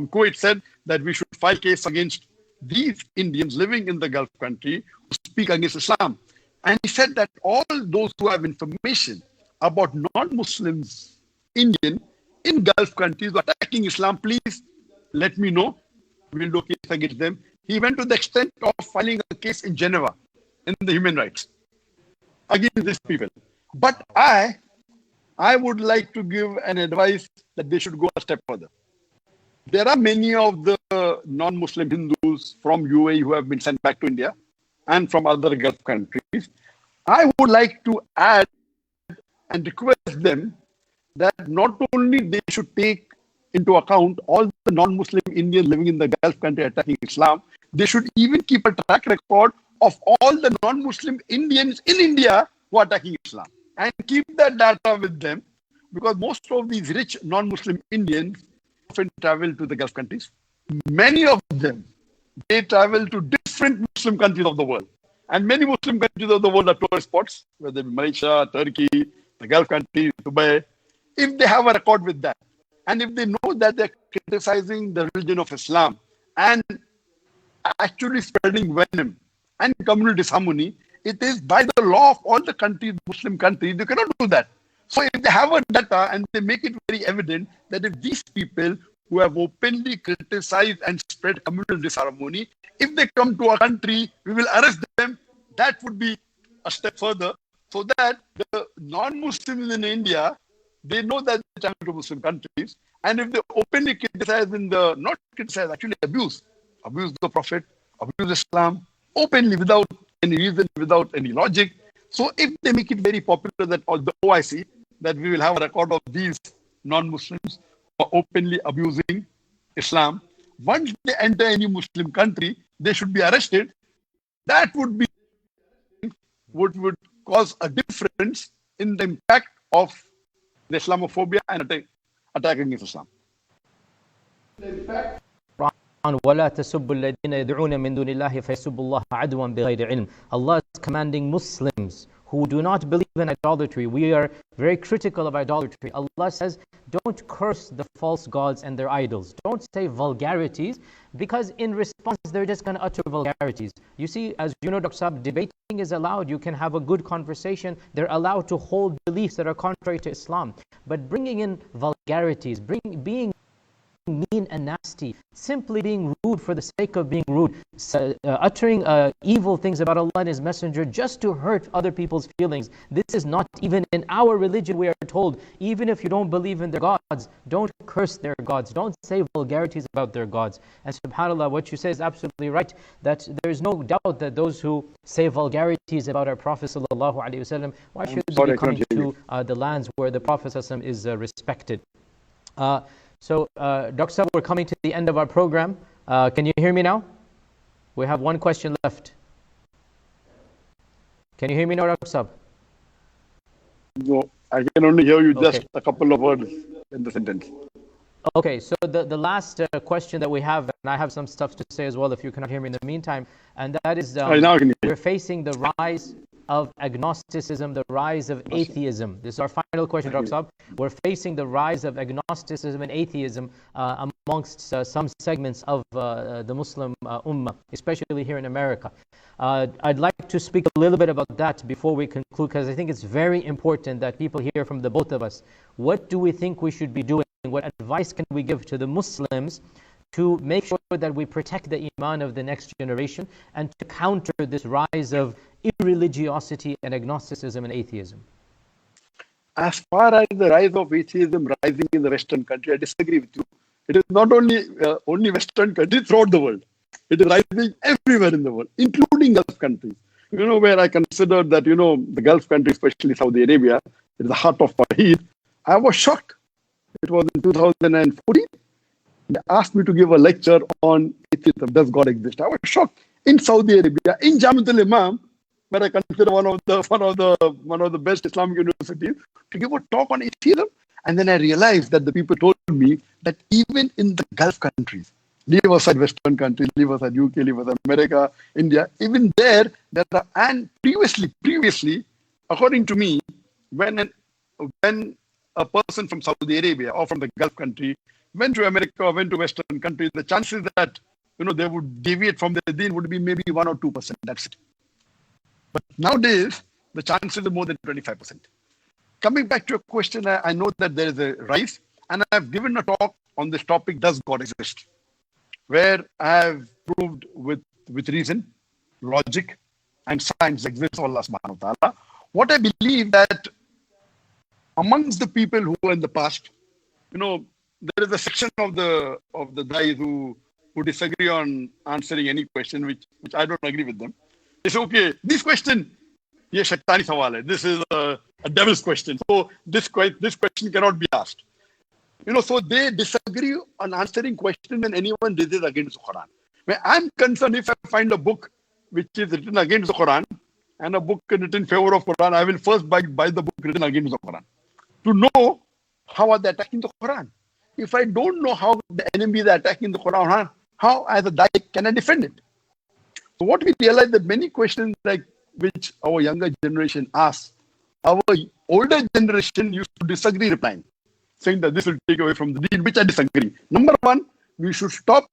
S2: Kuwait, said that we should file case against these Indians living in the Gulf country who speak against Islam. And he said that all those who have information about non-Muslims, Indian, in Gulf countries attacking Islam, please let me know. We'll do a case against them. He went to the extent of filing a case in Geneva in the human rights against these people. But I would like to give an advice that they should go a step further. There are many of the non-Muslim Hindus from UAE who have been sent back to India and from other Gulf countries. I would like to add and request them that not only they should take into account all the non-Muslim Indians living in the Gulf country attacking Islam, they should even keep a track record of all the non-Muslim Indians in India who are attacking Islam and keep that data with them, because most of these rich non-Muslim Indians often travel to the Gulf countries. Many of them, they travel to different Muslim countries of the world. And many Muslim countries of the world are tourist spots, whether it be Malaysia, Turkey, the Gulf countries, Dubai. If they have a record with that, and if they know that they're criticizing the religion of Islam and actually spreading venom and communal disharmony, it is by the law of all the countries, Muslim countries, you cannot do that. So if they have a data and they make it very evident that if these people who have openly criticized and spread communal disharmony, if they come to our country, we will arrest them, that would be a step further, so that the non-Muslims in India, they know that they travel to Muslim countries, and if they openly criticize not criticize, actually abuse the Prophet, abuse Islam, openly without any reason, without any logic. So if they make it very popular that all the OIC, that we will have a record of these non-Muslims who are openly abusing Islam, once they enter any Muslim country, they should be arrested. That would would cause a difference in the impact of the Islamophobia and attack against Islam.
S1: ولا تسبوا الذين يدعون من دون الله فيسبوا الله عدوا بغير علم. Allah is commanding Muslims who do not believe in idolatry. We are very critical of idolatry. Allah says, don't curse the false gods and their idols. Don't say vulgarities, because in response, they're just going to utter vulgarities. You see, as you know, Dr. Saab, debating is allowed. You can have a good conversation. They're allowed to hold beliefs that are contrary to Islam. But bringing in vulgarities, being mean and nasty, simply being rude for the sake of being rude, uttering evil things about Allah and His Messenger just to hurt other people's feelings. This is not even in our religion. We are told, even if you don't believe in their gods, don't curse their gods, don't say vulgarities about their gods. And subhanAllah, what you say is absolutely right, that there is no doubt that those who say vulgarities about our Prophet ﷺ, why should they be coming to the lands where the Prophet ﷺ is respected? So, Dr. Saab, we're coming to the end of our program. Can you hear me now? We have one question left. Can you hear me now, Dr. Saab?
S2: No, I can only hear you just a couple of words in the sentence.
S1: Okay, so the last question that we have, and I have some stuff to say as well if you cannot hear me in the meantime, and that is we're facing the rise of agnosticism, the rise of atheism. This is our final question, Dr. Saab. We're facing the rise of agnosticism and atheism amongst some segments of the Muslim Ummah, especially here in America. I'd like to speak a little bit about that before we conclude, because I think it's very important that people hear from the both of us. What do we think we should be doing? What advice can we give to the Muslims to make sure that we protect the iman of the next generation and to counter this rise of irreligiosity and agnosticism and atheism?
S2: As far as the rise of atheism rising in the Western country, I disagree with you. It is not only Western countries, throughout the world. It is rising everywhere in the world, including Gulf countries. You know, where I consider that, the Gulf countries, especially Saudi Arabia, is the heart of Fahid. I was shocked. It was in 2014. They asked me to give a lecture on atheism. Does God exist? I was shocked. In Saudi Arabia, in Jamiatul Imam, where I consider one of the best Islamic universities, to give a talk on atheism. And then I realized that the people told me that even in the Gulf countries, leave aside Western countries, leave aside UK, leave aside America, India, even there are, and previously, according to me, when a person from Saudi Arabia or from the Gulf country went to America or went to Western countries, the chances that they would deviate from their deen would be maybe 1 or 2%. That's it. But nowadays, the chances are more than 25%. Coming back to your question, I know that there is a rise, and I've given a talk on this topic, does God exist? where I have proved with reason, logic, and science exists of Allah subhanahu wa ta'ala. What I believe that amongst the people who were in the past, there is a section of the guys who disagree on answering any question, which I don't agree with them. They say, okay, this question, ye shaitani sawal hai. This is a devil's question. So this question cannot be asked. So they disagree on answering question when anyone raises against the Quran. When I'm concerned, if I find a book which is written against the Quran and a book written in favor of Quran, I will first buy the book written against the Quran to know how are they attacking the Quran. If I don't know how the enemies are attacking the Quran, how as a Da'i can I defend it? So what we realize that many questions like which our younger generation asks, our older generation used to disagree replying, saying that this will take away from the deen, which I disagree. Number one, we should stop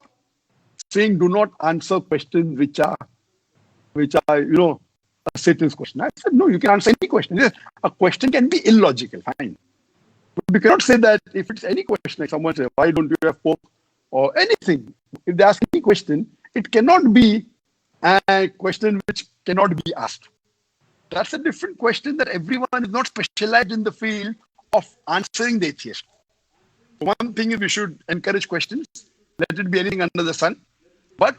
S2: saying do not answer questions which are a Satan's question. I said, no, you can answer any question. Yes, a question can be illogical, fine. But we cannot say that if it's any question, like someone says, why don't you have pork or anything? If they ask any question, it cannot be a question which cannot be asked. That's a different question that everyone is not specialized in the field of answering the atheist. One thing is we should encourage questions, let it be anything under the sun, but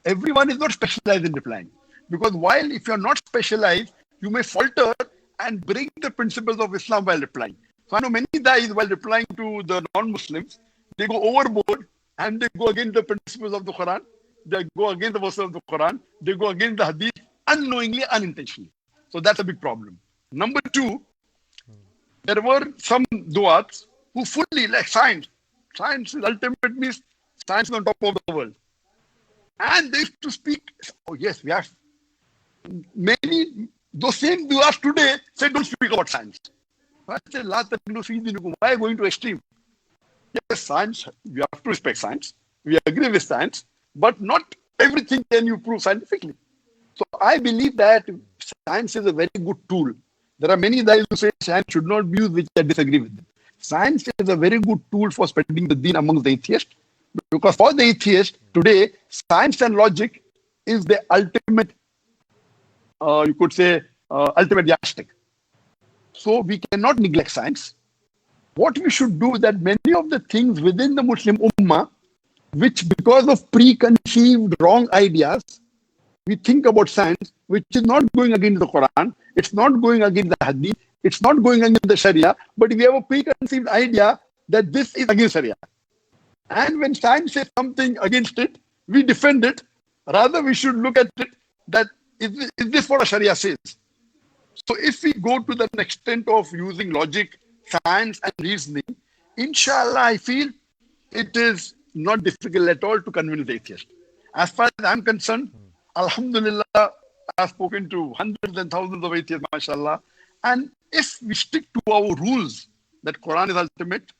S2: everyone is not specialized in replying. Because while if you're not specialized, you may falter and bring the principles of Islam while replying. So I know many guys while replying to the non-Muslims, they go overboard and they go against the principles of the Quran, they go against the verses of the Quran, they go against the Hadith unknowingly, unintentionally. So that's a big problem. Number two, there were some du'ats who fully like science. Science is ultimate, means science is on top of the world. And they used to speak, oh yes, we have many, those same du'ats today say don't speak about science. I say, why are you going to extreme? Yes, science, we have to respect science. We agree with science, but not everything can you prove scientifically. So I believe that science is a very good tool. There are many guys who say science should not be used, which I disagree with them. Science is a very good tool for spreading the deen amongst the atheists, because for the atheist today, science and logic is the ultimate, you could say, ultimate yardstick. So we cannot neglect science. What we should do is that many of the things within the Muslim Ummah, which because of preconceived wrong ideas, we think about science, which is not going against the Quran, it's not going against the Hadith, it's not going against the Sharia, but we have a preconceived idea that this is against Sharia. And when science says something against it, we defend it. Rather, we should look at it that is this what a Sharia says? So if we go to the extent of using logic, science and reasoning, inshallah, I feel it is not difficult at all to convince the atheist. As far as I'm concerned, alhamdulillah, I've spoken to hundreds and thousands of atheists, mashallah. And if we stick to our rules, that Quran is ultimate,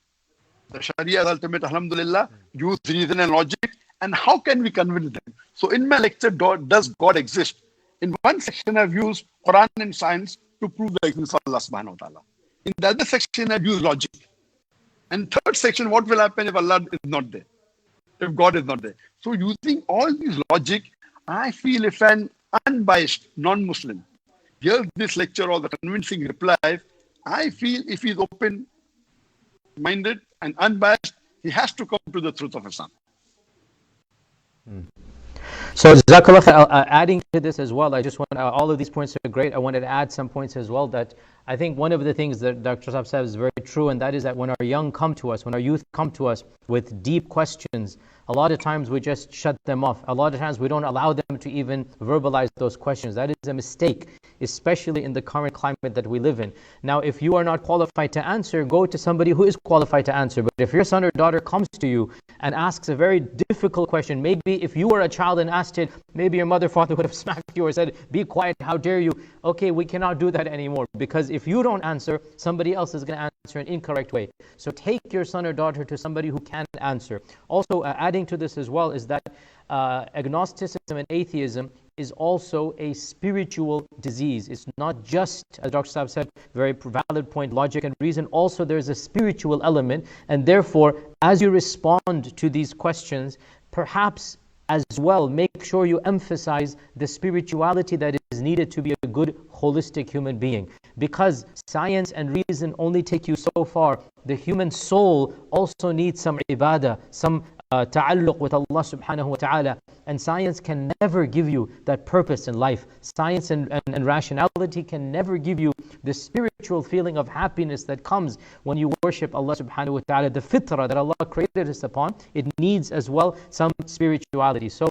S2: the Sharia is ultimate, alhamdulillah, use reason and logic, and how can we convince them? So in my lecture, does God exist? In one section, I've used Quran and science to prove the existence of Allah subhanahu wa ta'ala. In the other section, I've used logic. And third section, what will happen if Allah is not there? If God is not there? So using all these logic, I feel if an unbiased non-Muslim hears this lecture or the convincing replies, I feel if he's open-minded and unbiased, he has to come to the truth of Islam.
S1: So, Zakir, adding to this as well, I just want, all of these points are great. I wanted to add some points as well that I think one of the things that Dr. Saab said is very true, and that is that when our young come to us, when our youth come to us with deep questions, a lot of times we just shut them off. A lot of times we don't allow them to even verbalize those questions. That is a mistake, especially in the current climate that we live in. Now, if you are not qualified to answer, go to somebody who is qualified to answer. But if your son or daughter comes to you and asks a very difficult question, maybe if you were a child and asked it, maybe your mother, father would have smacked you or said, be quiet, how dare you? Okay, we cannot do that anymore, because if you don't answer, somebody else is going to answer an incorrect way. So take your son or daughter to somebody who can answer. Also, adding to this as well is that agnosticism and atheism is also a spiritual disease. It's not just, as Dr. Saab said, very valid point, logic and reason. Also, there's a spiritual element, and therefore, as you respond to these questions, perhaps as well, make sure you emphasize the spirituality that is needed to be a good, holistic human being. Because science and reason only take you so far. The human soul also needs some ibadah, some ta'alluq with Allah subhanahu wa ta'ala. And science can never give you that purpose in life. Science and rationality can never give you the spiritual feeling of happiness that comes when you worship Allah subhanahu wa ta'ala. The fitrah that Allah created us upon, it needs as well some spirituality. So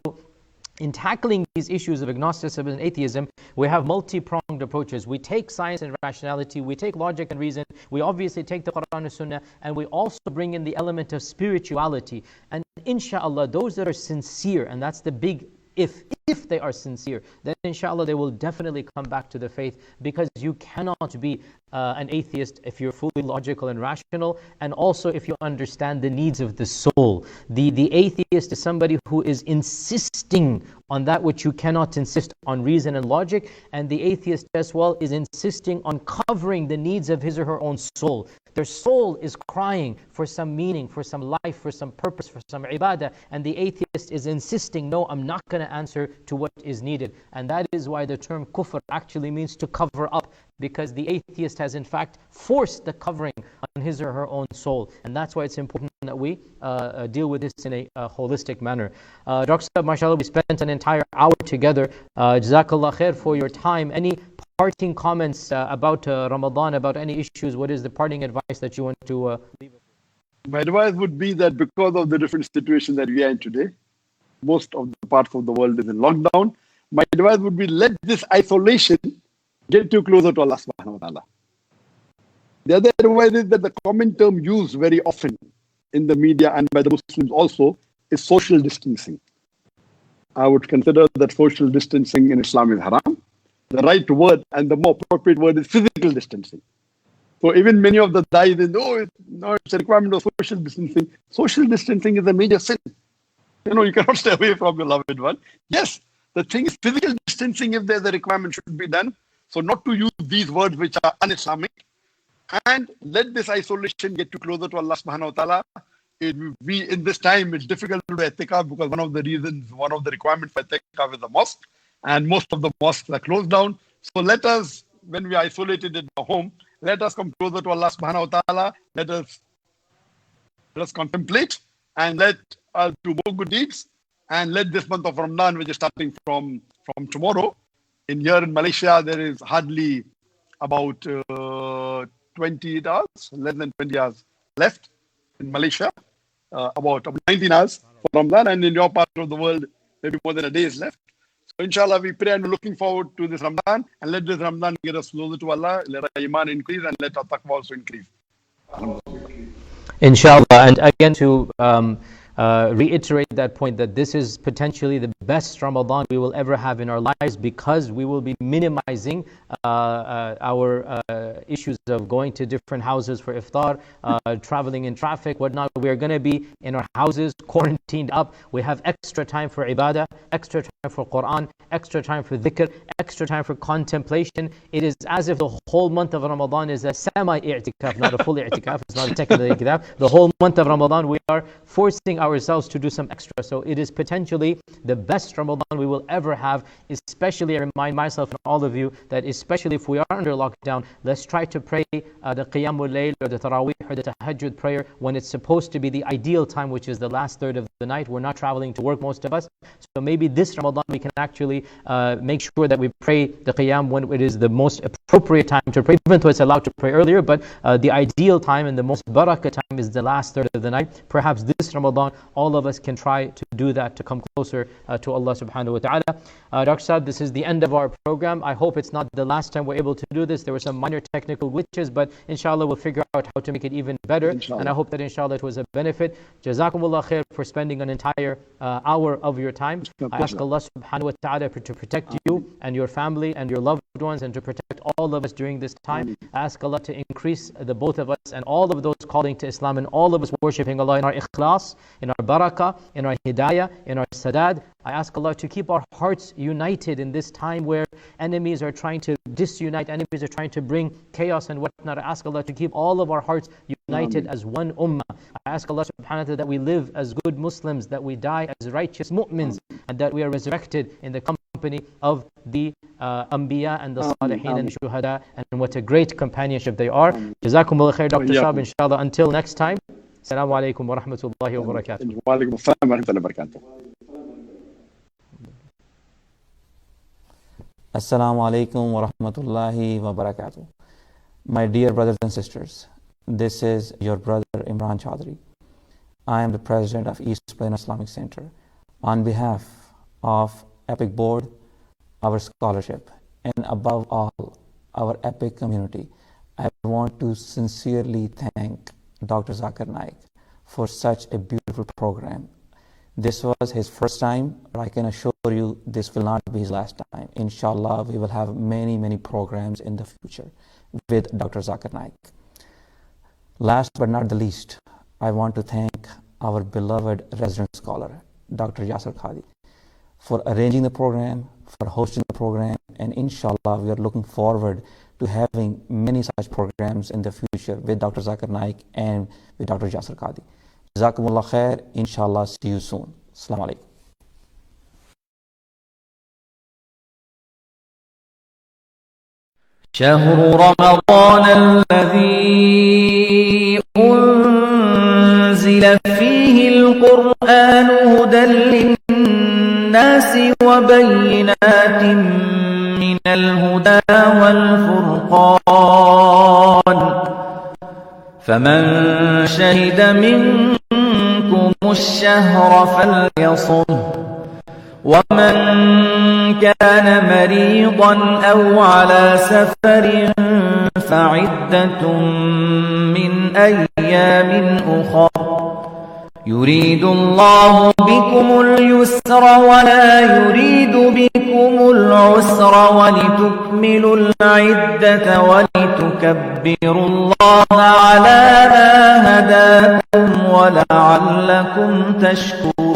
S1: in tackling these issues of agnosticism and atheism, we have multi-pronged approaches. We take science and rationality, we take logic and reason, we obviously take the Quran and Sunnah, and we also bring in the element of spirituality. And inshallah, those that are sincere, and that's the big if they are sincere, then inshallah they will definitely come back to the faith, because you cannot be an atheist if you're fully logical and rational, and also if you understand the needs of the soul. The atheist is somebody who is insisting on that which you cannot insist on reason and logic, and the atheist as well is insisting on covering the needs of his or her own soul. Their soul is crying for some meaning, for some life, for some purpose, for some ibadah, and the atheist is insisting, no, I'm not going to answer to what is needed. And that is why the term kufr actually means to cover up, because the atheist has in fact forced the covering on his or her own soul. And that's why it's important that we deal with this in a holistic manner. Dr. Sahab, mashallah, we spent an entire hour together. Jazakallah khair for your time. Any parting comments about Ramadan, about any issues? What is the parting advice that you want to leave us with?
S2: My advice would be that because of the different situation that we are in today, most of the parts of the world is in lockdown. My advice would be, let this isolation get you closer to Allah subhanahu wa ta'ala. The other advice is that the common term used very often in the media and by the Muslims also is social distancing. I would consider that social distancing in Islam is haram. The right word and the more appropriate word is physical distancing. So even many of the dais, it's a requirement of social distancing. Social distancing is a major sin. You cannot stay away from your loved one. Yes, the thing is physical distancing, if there's a requirement, should be done. So not to use these words which are un-Islamic. And let this isolation get you closer to Allah subhanahu wa ta'ala. In this time, it's difficult to do i'tikaf because one of the requirements for i'tikaf is the mosque. And most of the mosques are closed down. So let us, when we are isolated in the home, let us come closer to Allah subhanahu wa ta'ala. Let us contemplate and let us do more good deeds. And let this month of Ramadan, which is starting from tomorrow, here in Malaysia, there is hardly about 20 hours, less than 20 hours left in Malaysia, about 19 hours for Ramadan, and in your part of the world, maybe more than a day is left. So inshallah, we pray and we're looking forward to this Ramadan, and let this Ramadan get us closer to Allah, let our iman increase, and let our taqwa also increase.
S1: Inshallah, and again to reiterate that point, that this is potentially the best Ramadan we will ever have in our lives, because we will be minimizing our issues of going to different houses for iftar, traveling in traffic, whatnot. We are going to be in our houses, quarantined up. We have extra time for ibadah, extra time for Quran, extra time for dhikr, extra time for contemplation. It is as if the whole month of Ramadan is a semi-i'tikaf, not a full i'tikaf. It's not a technical i'tikaf. The whole month of Ramadan, we are forcing ourselves to do some extra. So it is potentially the best Ramadan we will ever have. Especially, I remind myself and all of you that especially if we are under lockdown, let's try to pray the Qiyamul Layl or the Taraweeh or the Tahajjud prayer when it's supposed to be the ideal time, which is the last third of the night. We're not traveling to work, most of us. So maybe this Ramadan we can actually make sure that we pray the Qiyam when it is the most appropriate time to pray, even though it's allowed to pray earlier, but the ideal time and the most barakah time is the last third of the night. Perhaps this Ramadan, all of us can try to do that, to come closer to Allah subhanahu wa ta'ala. Dr. Saab, this is the end of our program. I hope it's not the last time we're able to do this. There were some minor technical glitches, but inshallah we'll figure out how to make it even better. Inshallah. And I hope that inshallah it was a benefit. Jazakumullah khair for spending an entire hour of your time. I ask Allah subhanahu wa ta'ala to protect you and your family and your loved ones, and to protect all of us during this time. I ask Allah to increase the both of us and all of those calling to Islam, and all of us worshipping Allah in our ikhlas, in our barakah, in our hidayah, in our sadad. I ask Allah to keep our hearts united in this time where enemies are trying to disunite, enemies are trying to bring chaos and whatnot. I ask Allah to keep all of our hearts united as one ummah. I ask Allah subhanahu wa ta'ala that we live as good Muslims, that we die as righteous mu'mins, and that we are resurrected in the company of the Anbiya and the Salihin and Shuhada, and what a great companionship they are. Jazakumullah khair, Dr. Shab, inshallah. Until next time, Assalamu alaikum wa rahmatullahi wa barakatuh.
S2: Wa alaikum assalam wa rahmatullahi wa barakatuh.
S3: Assalamu alaikum wa rahmatullahi wa barakatuh. My dear brothers and sisters, this is your brother Imran Chaudhry. I am the president of East Plain Islamic Center. On behalf of Epic Board, our scholarship, and above all, our Epic community, I want to sincerely thank Dr. Zakir Naik for such a beautiful program. This was his first time, but I can assure you this will not be his last time. Inshallah, we will have many programs in the future with Dr. Zakir Naik. Last but not the least, I want to thank our beloved resident scholar, Dr. Yasir Khadi, for arranging the program, for hosting the program, and inshallah, we are looking forward to having many such programs in the future with Dr. Zakir Naik and with Dr. Yasir Khadi. Jazakumullah khair. Inshallah, see you soon. Assalamu alaikum.
S4: شهر رمضان الذي أنزل فيه القرآن هدى للناس وبينات من الهدى والفرقان فمن شهد منكم الشهر فليصمه ومن كان مريضا أو على سفر فعدة من أيام أخر يريد الله بكم اليسر ولا يريد بكم العسر ولتكملوا العدة ولتكبروا الله على ما هداكم ولعلكم تشكرون